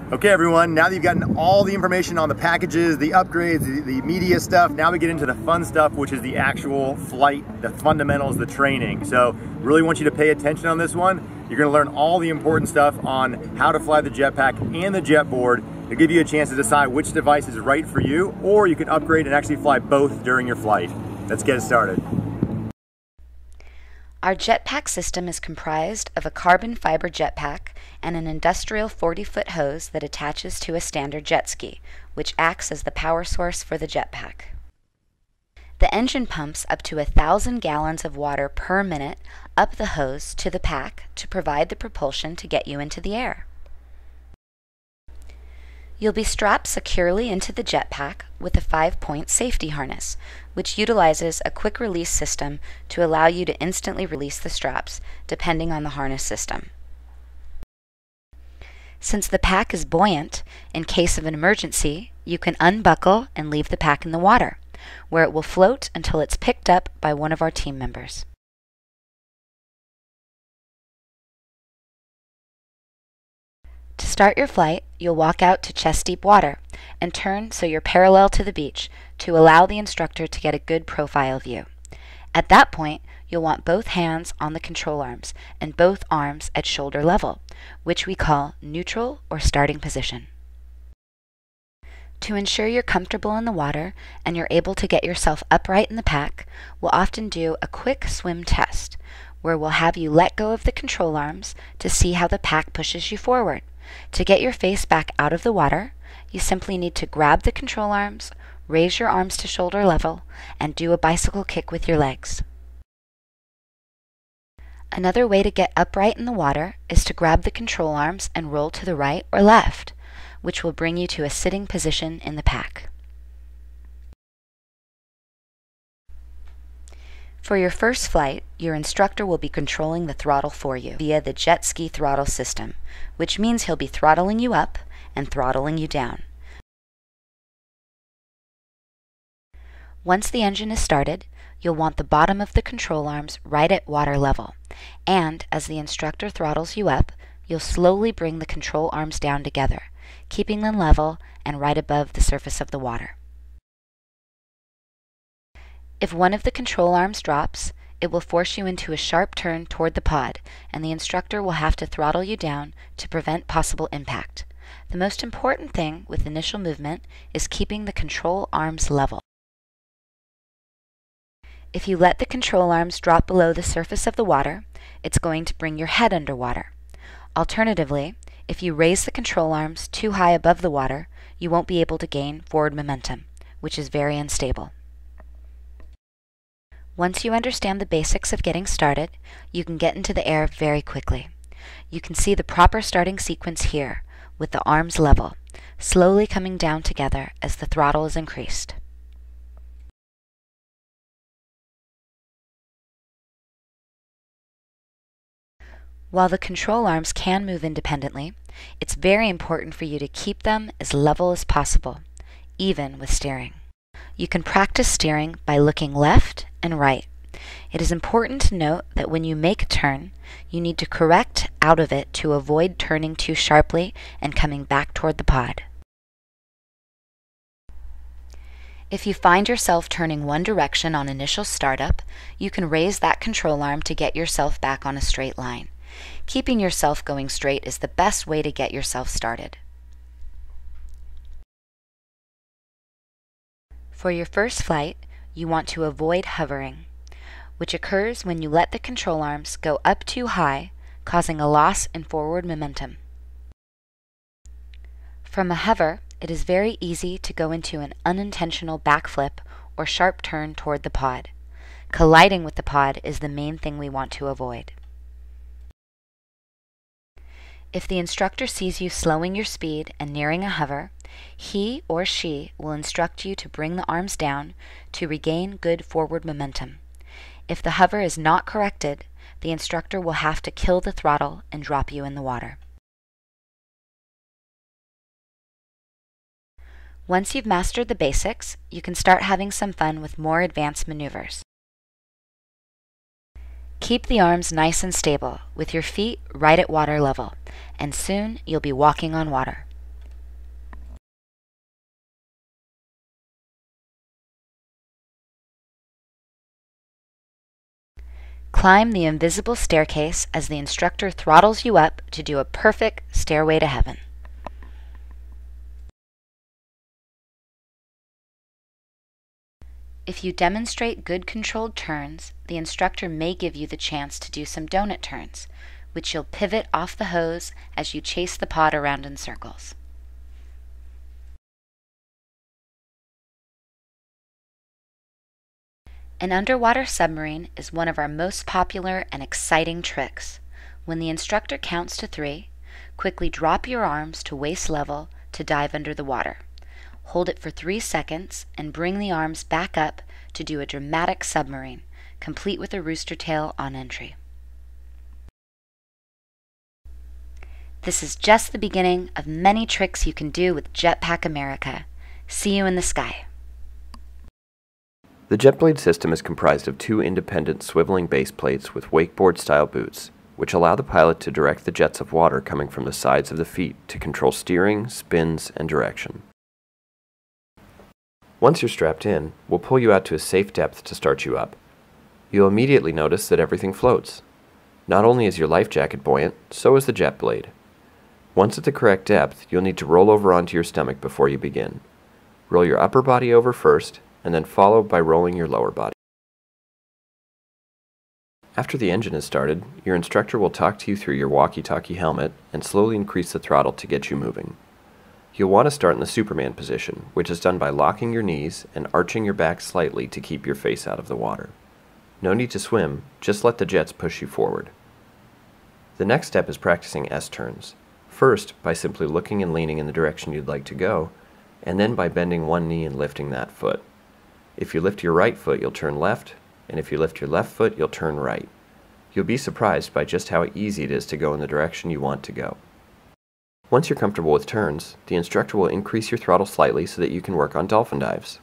Okay everyone, now that you've gotten all the information on the packages, the upgrades, the media stuff, now we get into the fun stuff, which is the actual flight, the fundamentals, the training. So really want you to pay attention on this one. You're gonna learn all the important stuff on how to fly the jetpack and the jetboard to give you a chance to decide which device is right for you, or you can upgrade and actually fly both during your flight. Let's get it started. Our jetpack system is comprised of a carbon fiber jetpack and an industrial 40-foot hose that attaches to a standard jet ski, which acts as the power source for the jetpack. The engine pumps up to 1,000 gallons of water per minute up the hose to the pack to provide the propulsion to get you into the air. You'll be strapped securely into the jetpack with a 5-point safety harness, which utilizes a quick release system to allow you to instantly release the straps, depending on the harness system. Since the pack is buoyant, in case of an emergency, you can unbuckle and leave the pack in the water, where it will float until it's picked up by one of our team members. To start your flight, you'll walk out to chest-deep water and turn so you're parallel to the beach to allow the instructor to get a good profile view. At that point, you'll want both hands on the control arms and both arms at shoulder level, which we call neutral or starting position. To ensure you're comfortable in the water and you're able to get yourself upright in the pack, we'll often do a quick swim test, where we'll have you let go of the control arms to see how the pack pushes you forward. To get your face back out of the water, you simply need to grab the control arms, raise your arms to shoulder level, and do a bicycle kick with your legs. Another way to get upright in the water is to grab the control arms and roll to the right or left, which will bring you to a sitting position in the pack. For your first flight, your instructor will be controlling the throttle for you via the jet ski throttle system, which means he'll be throttling you up and throttling you down. Once the engine is started, you'll want the bottom of the control arms right at water level, and as the instructor throttles you up, you'll slowly bring the control arms down together, keeping them level and right above the surface of the water. If one of the control arms drops, it will force you into a sharp turn toward the pod, and the instructor will have to throttle you down to prevent possible impact. The most important thing with initial movement is keeping the control arms level. If you let the control arms drop below the surface of the water, it's going to bring your head underwater. Alternatively, if you raise the control arms too high above the water, you won't be able to gain forward momentum, which is very unstable. Once you understand the basics of getting started, you can get into the air very quickly. You can see the proper starting sequence here, with the arms level, slowly coming down together as the throttle is increased. While the control arms can move independently, it's very important for you to keep them as level as possible, even with steering. You can practice steering by looking left and right. It is important to note that when you make a turn, you need to correct out of it to avoid turning too sharply and coming back toward the pod. If you find yourself turning one direction on initial startup, you can raise that control arm to get yourself back on a straight line. Keeping yourself going straight is the best way to get yourself started. For your first flight, you want to avoid hovering, which occurs when you let the control arms go up too high, causing a loss in forward momentum. From a hover, it is very easy to go into an unintentional backflip or sharp turn toward the pod. Colliding with the pod is the main thing we want to avoid. If the instructor sees you slowing your speed and nearing a hover, he or she will instruct you to bring the arms down to regain good forward momentum. If the hover is not corrected, the instructor will have to kill the throttle and drop you in the water. Once you've mastered the basics, you can start having some fun with more advanced maneuvers. Keep the arms nice and stable, with your feet right at water level, and soon you'll be walking on water. Climb the invisible staircase as the instructor throttles you up to do a perfect stairway to heaven. If you demonstrate good controlled turns, the instructor may give you the chance to do some donut turns, which you'll pivot off the hose as you chase the pod around in circles. An underwater submarine is one of our most popular and exciting tricks. When the instructor counts to 3, quickly drop your arms to waist level to dive under the water. Hold it for 3 seconds and bring the arms back up to do a dramatic submarine, complete with a rooster tail on entry. This is just the beginning of many tricks you can do with Jetpack America. See you in the sky. The JetBlade system is comprised of 2 independent swiveling base plates with wakeboard-style boots, which allow the pilot to direct the jets of water coming from the sides of the feet to control steering, spins, and direction. Once you're strapped in, we'll pull you out to a safe depth to start you up. You'll immediately notice that everything floats. Not only is your life jacket buoyant, so is the JetBlade. Once at the correct depth, you'll need to roll over onto your stomach before you begin. Roll your upper body over first, and then follow by rolling your lower body. After the engine is started, your instructor will talk to you through your walkie-talkie helmet and slowly increase the throttle to get you moving. You'll want to start in the Superman position, which is done by locking your knees and arching your back slightly to keep your face out of the water. No need to swim, just let the jets push you forward. The next step is practicing S-turns. First, by simply looking and leaning in the direction you'd like to go, and then by bending one knee and lifting that foot. If you lift your right foot, you'll turn left, and if you lift your left foot, you'll turn right. You'll be surprised by just how easy it is to go in the direction you want to go. Once you're comfortable with turns, the instructor will increase your throttle slightly so that you can work on dolphin dives.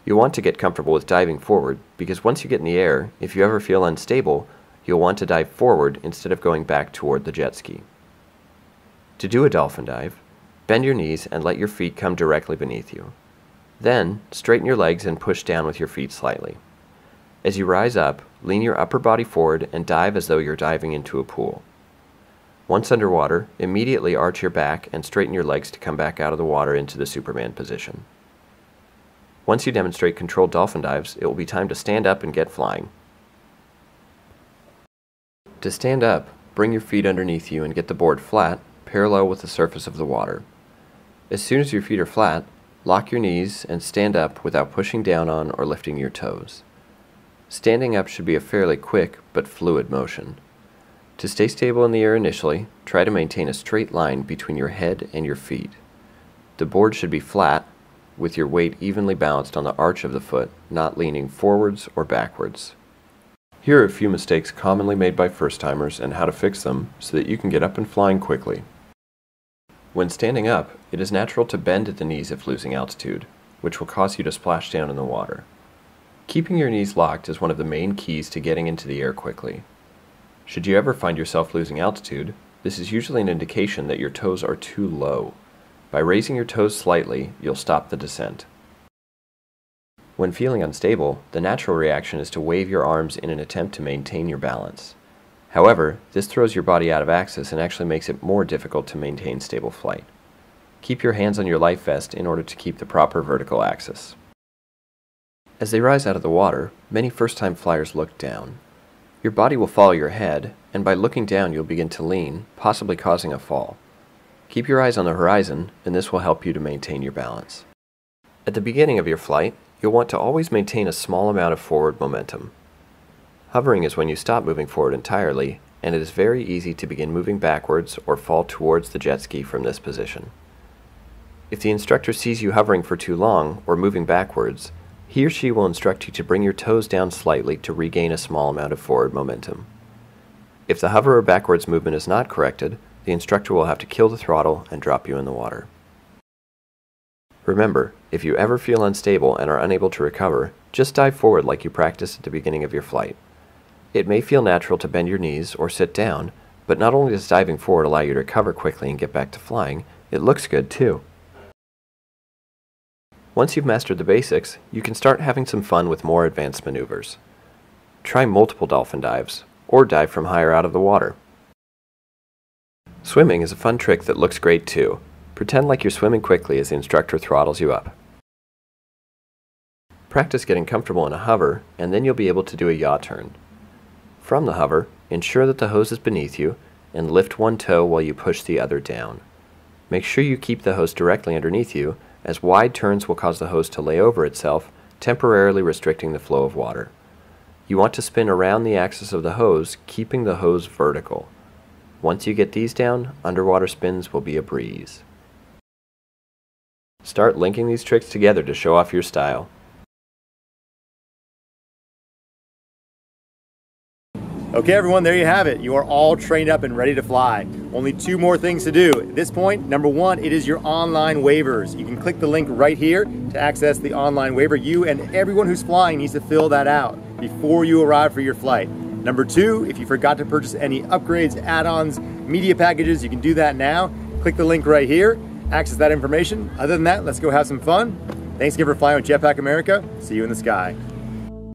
You'll want to get comfortable with diving forward, because once you get in the air, if you ever feel unstable, you'll want to dive forward instead of going back toward the jet ski. To do a dolphin dive, bend your knees and let your feet come directly beneath you. Then, straighten your legs and push down with your feet slightly. As you rise up, lean your upper body forward and dive as though you're diving into a pool. Once underwater, immediately arch your back and straighten your legs to come back out of the water into the Superman position. Once you demonstrate controlled dolphin dives, it will be time to stand up and get flying. To stand up, bring your feet underneath you and get the board flat, parallel with the surface of the water. As soon as your feet are flat, lock your knees and stand up without pushing down on or lifting your toes. Standing up should be a fairly quick but fluid motion. To stay stable in the air initially, try to maintain a straight line between your head and your feet. The board should be flat, with your weight evenly balanced on the arch of the foot, not leaning forwards or backwards. Here are a few mistakes commonly made by first-timers and how to fix them so that you can get up and flying quickly. When standing up, it is natural to bend at the knees if losing altitude, which will cause you to splash down in the water. Keeping your knees locked is one of the main keys to getting into the air quickly. Should you ever find yourself losing altitude, this is usually an indication that your toes are too low. By raising your toes slightly, you'll stop the descent. When feeling unstable, the natural reaction is to wave your arms in an attempt to maintain your balance. However, this throws your body out of axis and actually makes it more difficult to maintain stable flight. Keep your hands on your life vest in order to keep the proper vertical axis. As they rise out of the water, many first-time flyers look down. Your body will follow your head, and by looking down you'll begin to lean, possibly causing a fall. Keep your eyes on the horizon, and this will help you to maintain your balance. At the beginning of your flight, you'll want to always maintain a small amount of forward momentum. Hovering is when you stop moving forward entirely, and it is very easy to begin moving backwards or fall towards the jet ski from this position. If the instructor sees you hovering for too long or moving backwards, he or she will instruct you to bring your toes down slightly to regain a small amount of forward momentum. If the hover or backwards movement is not corrected, the instructor will have to kill the throttle and drop you in the water. Remember, if you ever feel unstable and are unable to recover, just dive forward like you practiced at the beginning of your flight. It may feel natural to bend your knees or sit down, but not only does diving forward allow you to recover quickly and get back to flying, it looks good too. Once you've mastered the basics, you can start having some fun with more advanced maneuvers. Try multiple dolphin dives, or dive from higher out of the water. Swimming is a fun trick that looks great too. Pretend like you're swimming quickly as the instructor throttles you up. Practice getting comfortable in a hover, and then you'll be able to do a yaw turn. From the hover, ensure that the hose is beneath you, and lift one toe while you push the other down. Make sure you keep the hose directly underneath you, as wide turns will cause the hose to lay over itself, temporarily restricting the flow of water. You want to spin around the axis of the hose, keeping the hose vertical. Once you get these down, underwater spins will be a breeze. Start linking these tricks together to show off your style. Okay everyone, there you have it. You are all trained up and ready to fly. Only 2 more things to do. At this point, number 1, it is your online waivers. You can click the link right here to access the online waiver. You and everyone who's flying needs to fill that out before you arrive for your flight. Number 2, if you forgot to purchase any upgrades, add-ons, media packages, you can do that now. Click the link right here, access that information. Other than that, let's go have some fun. Thanks again for flying with Jetpack America. See you in the sky.